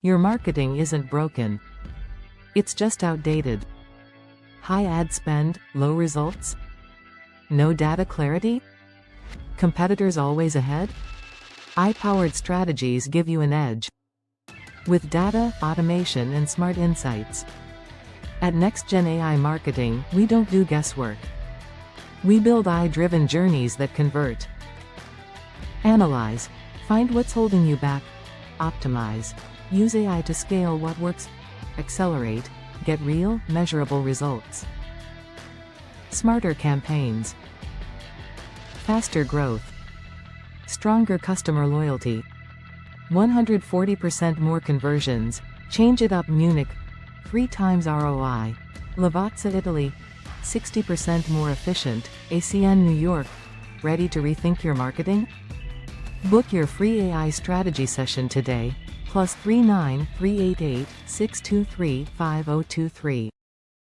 Your marketing isn't broken. It's just outdated. High ad spend, low results? No data clarity? Competitors always ahead? AI-powered strategies give you an edge. With data, automation and smart insights. At NextGen AI Marketing, we don't do guesswork. We build AI-driven journeys that convert. Analyze. Find what's holding you back. Optimize. Use AI to scale what works. Accelerate. Get real, measurable results. Smarter campaigns. Faster growth. Stronger customer loyalty. 140% more conversions. Change it up Munich. 3 times ROI. Lavazza, Italy. 60% more efficient. ACN, New York. Ready to rethink your marketing? Book your free AI strategy session today. +39 388 623 5023.